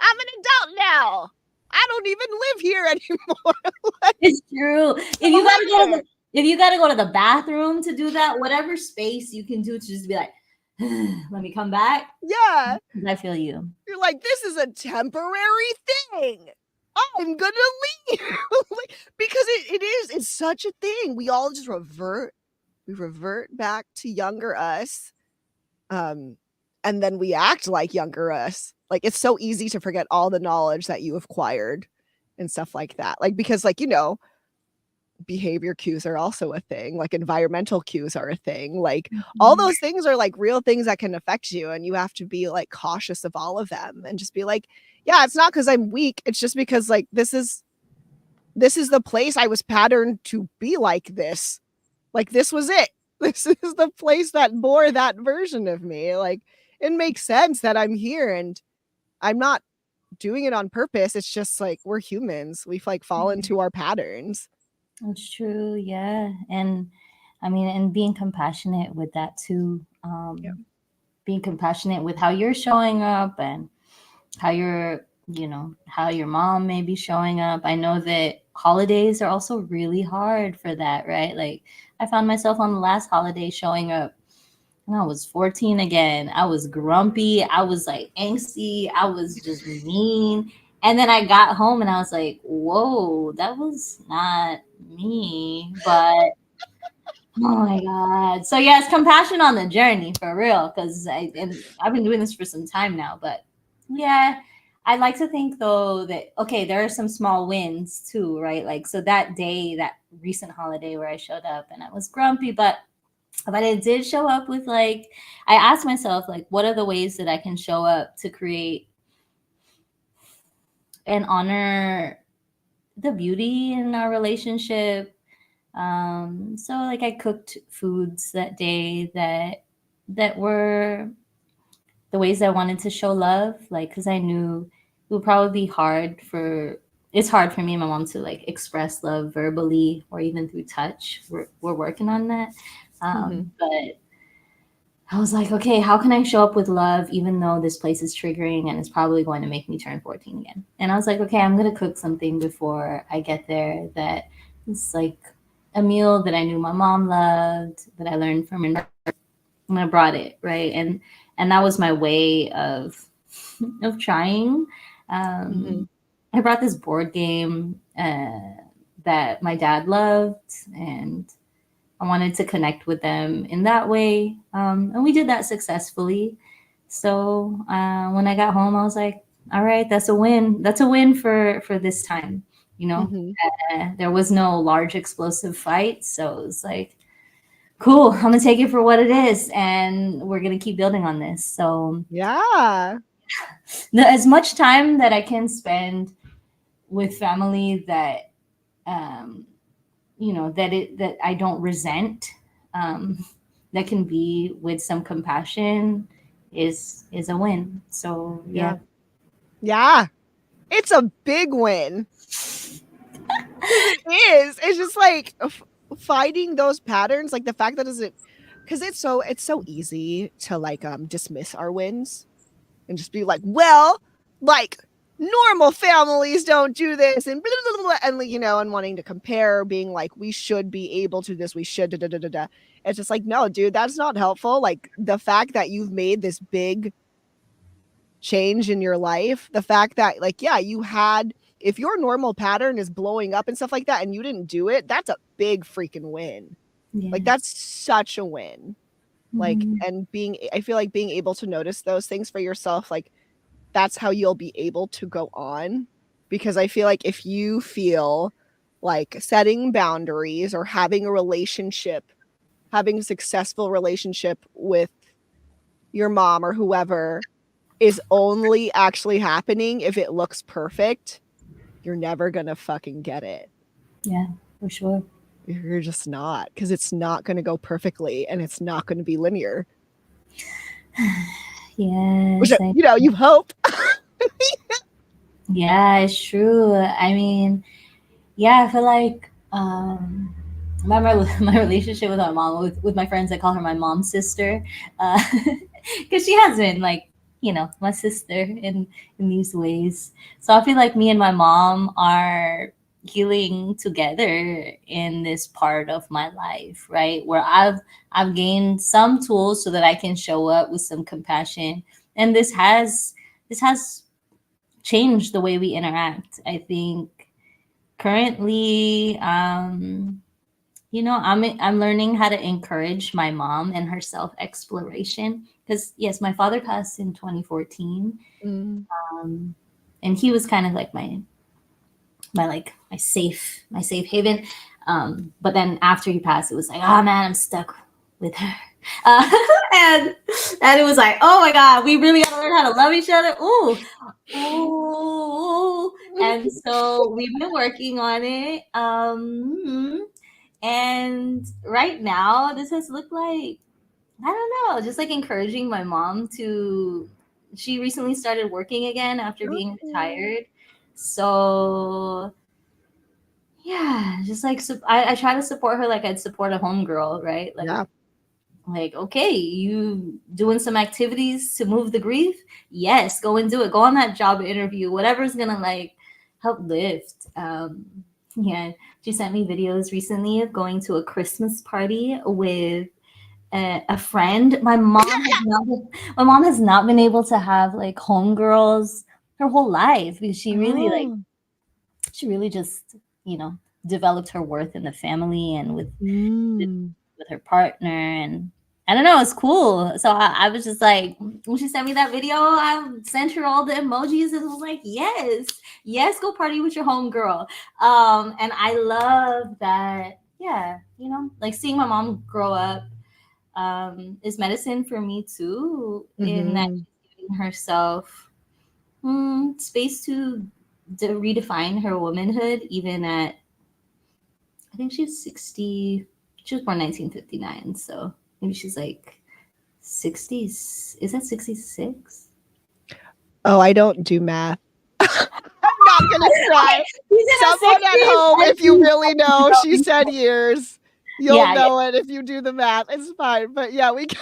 adult now. I don't even live here anymore. Like, It's true. If you gotta go to the bathroom to do that, whatever space you can do to just be like, let me come back. yeah. I feel you. You're like, this is a temporary thing. I'm gonna leave. Like, because it's such a thing. We all just revert back to younger us. And then we act like younger us. Like, it's so easy to forget all the knowledge that you acquired and stuff like that. Like, because like, behavior cues are also a thing, like environmental cues are a thing, like all those things are like real things that can affect you, and you have to be like cautious of all of them and just be like, yeah, it's not because I'm weak, it's just because like this is the place I was patterned to be like this. Like this was it. This is the place that bore that version of me. Like it makes sense that I'm here, and I'm not doing it on purpose. It's just like we're humans. We like fall into our patterns. That's true. Yeah. And I mean, and being compassionate with that too. Yeah. Being compassionate with how you're showing up and how how your mom may be showing up. I know that holidays are also really hard for that, right? Like I found myself on the last holiday showing up and I was 14 again. I was grumpy. I was like angsty. I was just mean. And then I got home and I was like, whoa, that was not me. But oh my God. So yes, compassion on the journey for real. Cause I've been doing this for some time now. But yeah, I like to think though that okay, there are some small wins too, right? Like so that day, that recent holiday where I showed up and I was grumpy, but I did show up with like I asked myself like what are the ways that I can show up to create and honor the beauty in our relationship. So like I cooked foods that day that were the ways I wanted to show love, like because I knew it would probably be it's hard for me and my mom to like express love verbally or even through touch. We're working on that. But I was like, okay, how can I show up with love even though this place is triggering and it's probably going to make me turn 14 again? And I was like, okay, I'm going to cook something before I get there that is like a meal that I knew my mom loved, that I learned from her, and I brought it, right? And that was my way of trying. I brought this board game that my dad loved, and I wanted to connect with them in that way. And we did that successfully. So when I got home, I was like, all right, that's a win. That's a win for this time. There was no large explosive fight. So it was like, cool, I'm going to take it for what it is. And we're going to keep building on this. So yeah, as much time that I can spend with family that, that I don't resent, that can be with some compassion is a win. So yeah. It's a big win. It is. It's just like fighting those patterns, like the fact that because it's so easy to like dismiss our wins and just be like, well, like normal families don't do this and blah, blah, blah, and and wanting to compare, being like we should be able to this, we should da, da, da, da, da. It's just like, no, dude, that's not helpful. Like the fact that you've made this big change in your life, the fact that like, yeah, if your normal pattern is blowing up and stuff like that and you didn't do it, that's a big freaking win. Yeah. Like that's such a win. Like, and I feel like being able to notice those things for yourself, like that's how you'll be able to go on. Because I feel like if you feel like setting boundaries or having a successful relationship with your mom or whoever is only actually happening if it looks perfect, you're never gonna fucking get it. Yeah, for sure. You're just not, because it's not going to go perfectly and it's not going to be linear. Yeah. Which, you hope. Yeah, it's true. I mean, yeah, I feel like my relationship with my mom, with my friends, I call her my mom sister, because she has been like, my sister in these ways. So I feel like me and my mom are healing together in this part of my life, right? Where I've gained some tools so that I can show up with some compassion, and this has changed the way we interact. I think currently, I'm learning how to encourage my mom and her self exploration, because yes, my father passed in 2014, Mm. um, and he was kind of like my safe haven. But then after he passed, it was like, oh man, I'm stuck with her. Uh, and and it was like, oh my god, we really gotta learn how to love each other. Ooh, ooh. And so we've been working on it. And right now, this has looked like, I don't know, just like encouraging my mom to. She recently started working again after being Oh. retired. So yeah, just like I try to support her like I'd support a homegirl, right? Yeah. Like, okay, you doing some activities to move the grief? Yes, go and do it. Go on that job interview, whatever's gonna like help lift. Yeah, she sent me videos recently of going to a Christmas party with a friend. My mom has not been able to have like homegirls her whole life, because Oh. she really just, developed her worth in the family and with, Mm. with her partner. And I don't know, it's cool. So I was just like, when she sent me that video, I sent her all the emojis and was like, yes, yes, go party with your homegirl. And I love that. Yeah, like seeing my mom grow up is medicine for me too, in that Mhm. she's giving herself space to redefine her womanhood, even at, I think she's 60. She was born 1959, so maybe she's like 60s. Is that 66? Oh, I don't do math. I'm not gonna Okay, try. she's in her Someone at 60s. home, And if you really know, she she's said years. You'll yeah, know it if you do the math. It's fine. But yeah, we can.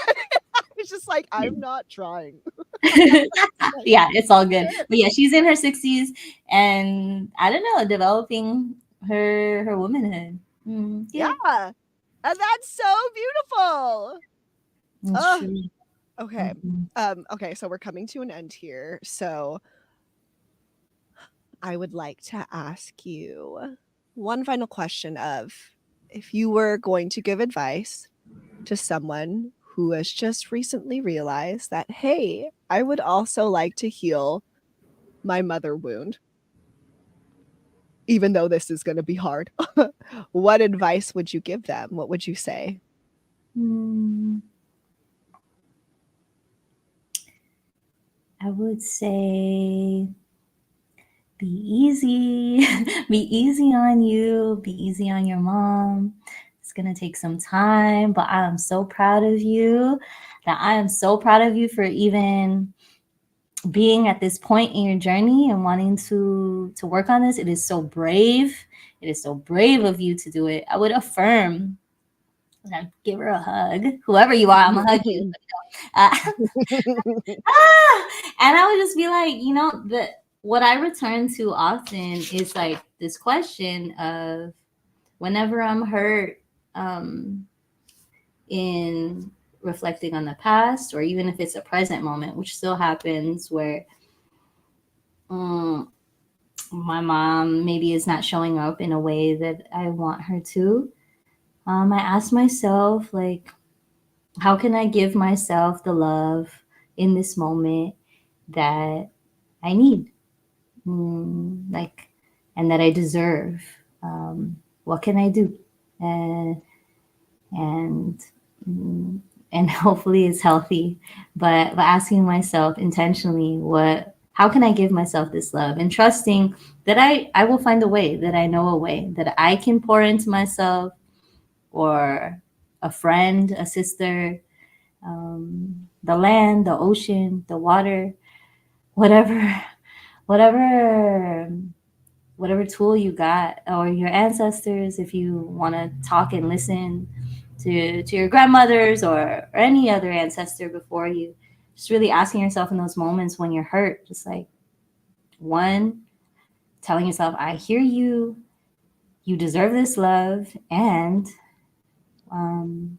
It's just like yeah. I'm not trying. Like, Yeah, it's all good. sure. But yeah, she's in her 60s, and I don't know, developing her womanhood. Yeah, Yeah. And that's so beautiful. that's Oh, true. okay. Mhm. Okay, so we're coming to an end here. So I would like to ask you one final question of, if you were going to give advice to someone who has just recently realized that, hey, I would also like to heal my mother wound, even though this is going to be hard. What advice would you give them? What would you say? Mm, I would say be easy. Be easy on you. Be easy on your mom. It's going to take some time, but I am so proud of you. That I am so proud of you for even being at this point in your journey and wanting to work on this. It is so brave. It is so brave of you to do it. I would affirm. I'd give her a hug. Whoever you are, I'm gonna hug you. Uh, and I would just be like, what I return to often is like this question of, whenever I'm hurt, um, in reflecting on the past, or even if it's a present moment, which still happens, where um, my mom maybe is not showing up in a way that I want her to. I ask myself, like, how can I give myself the love in this moment that I need, like, and that I deserve? What can I do? And and mm, and hopefully it's healthy. But asking myself intentionally, how can I give myself this love, and trusting that I will find a way, that I know a way that I can pour into myself, or a friend, a sister, the land, the ocean, the water, whatever, whatever whatever tool you got, or your ancestors, if you want to talk and listen to your grandmothers or any other ancestor before you, just really asking yourself in those moments when you're hurt, just like, one, telling yourself, I hear you, you deserve this love, and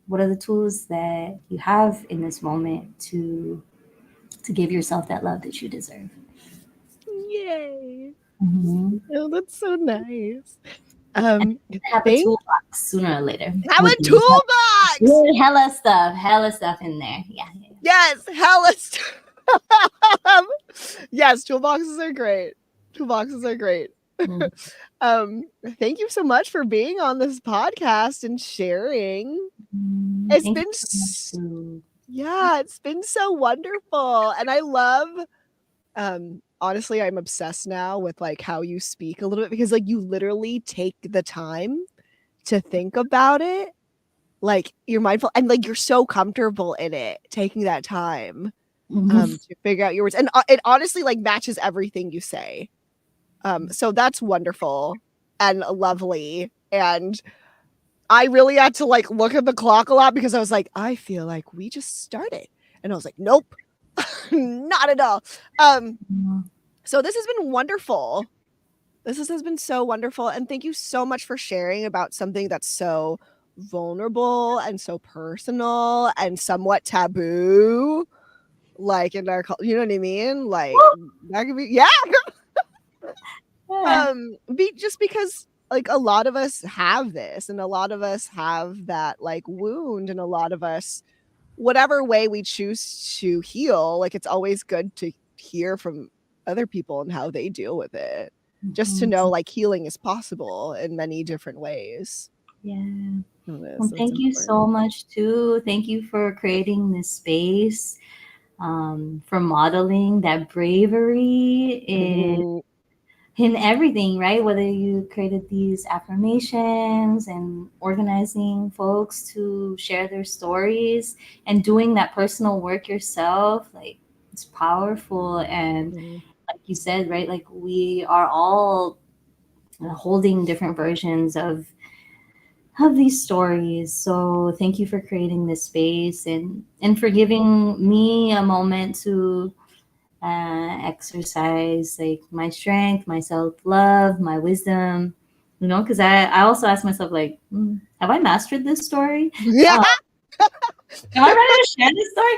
what are the tools that you have in this moment to give yourself that love that you deserve. Yay. Mm-hmm. Oh, that's so nice. Have a Thank toolbox sooner or later. have a toolbox. Hella stuff in there. Yeah. Yes, hella yes, toolboxes are great. Toolboxes are great. Mm-hmm. um, Thank you so much for being on this podcast and sharing. It's Thank been you so much too. yeah, it's been so wonderful. And I love honestly, I'm obsessed now with like how you speak a little bit, because like you literally take the time to think about it. Like you're mindful and like you're so comfortable in it, taking that time Mm-hmm. to figure out your words. And it honestly like matches everything you say. So that's wonderful and lovely. And I really had to like look at the clock a lot, because I was like, I feel like we just started. And I was like, nope, not at all. So this has been wonderful. Has been so wonderful. And thank you so much for sharing about something that's so vulnerable and so personal and somewhat taboo. Like in our culture, you know what I mean? Like that could be, yeah. Yeah. Just because like a lot of us have this, and a lot of us have that like wound, and a lot of us, whatever way we choose to heal, like it's always good to hear from other people and how they deal with it, just to Mhm. know like healing is possible in many different ways. Yeah. Yes, Well, that's thank you important. so much too. Thank you for creating this space, for modeling that bravery Mhm. in everything, right? Whether you created these affirmations and organizing folks to share their stories and doing that personal work yourself, like it's powerful. And Mhm. like you said, right? Like we are all holding different versions of these stories. So thank you for creating this space and for giving me a moment to exercise like my strength, my self-love, my wisdom, because I also ask myself like, have I mastered this story? Yeah. Am I ready to share this story?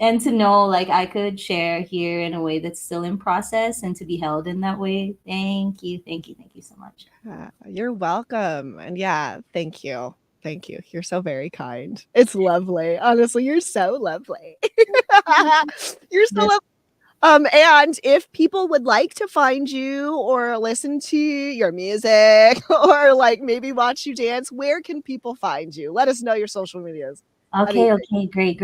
And to know like I could share here in a way that's still in process and to be held in that way. Thank you so much. You're welcome. And yeah, thank you. Thank you. You're so very kind. It's lovely. Honestly, you're so lovely. You're so This lovely. And if people would like to find you or listen to your music or like maybe watch you dance, where can people find you? Let us know your social medias. That'd be Okay, great.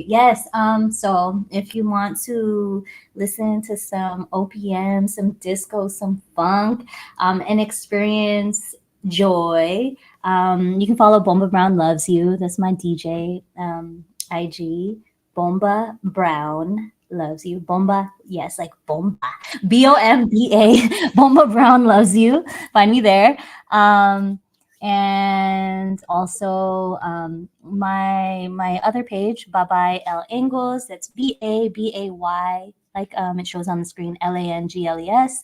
Yes. So if you want to listen to some OPM, some disco, some funk, and experience joy, you can follow Bomba Brown Loves You. That's my DJ IG. Bomba Brown Loves You. Bomba, yes, like Bomba. Bomba. Bomba Brown Loves You. Find me there. And also my other page, Babay L Angles. That's Babay, like it shows on the screen, Langles.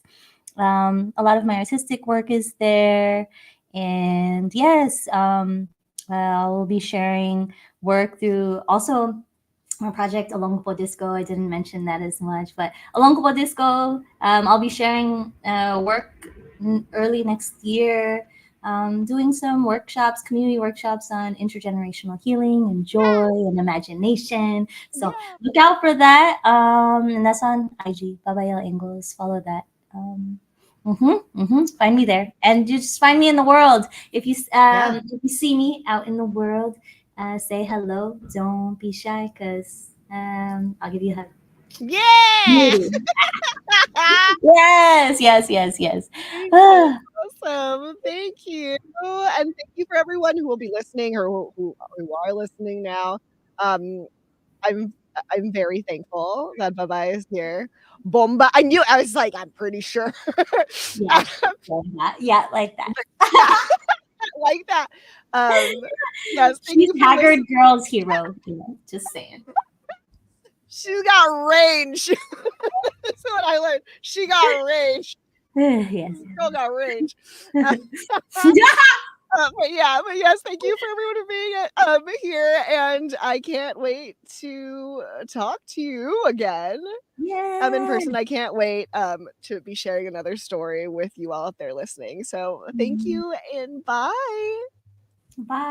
A lot of my artistic work is there, and yes, I'll be sharing work through also my project Along Po Disco. I didn't mention that as much, but Along Po Disco, I'll be sharing work early next year, doing some workshops, community workshops on intergenerational healing and joy and imagination. So yeah. look out for that. And that's on IG, Babayel Angles. Follow that. Find me there, and you just find me in the world. Yeah. If you see me out in the world, say hello. Don't be shy, cause I'll give you a hug. Yeah. Yes. Thank you. Ah, Awesome. Thank you. And thank you for everyone who will be listening or who are listening now. Um, I'm I'm very thankful that Babay is here. Bomba. I was like, I'm pretty sure. Yeah, yeah, like that. Yeah, like that. Yes, thank She's you for Haggard listening. Girl's hero. Just saying. She's got range. That's what I learned. She got range. Yes. Girl got range. But yes, thank you for everyone being here, and I can't wait to talk to you again. I'm in Yeah. person. I can't wait to be sharing another story with you all out there listening. So thank you and bye. Bye.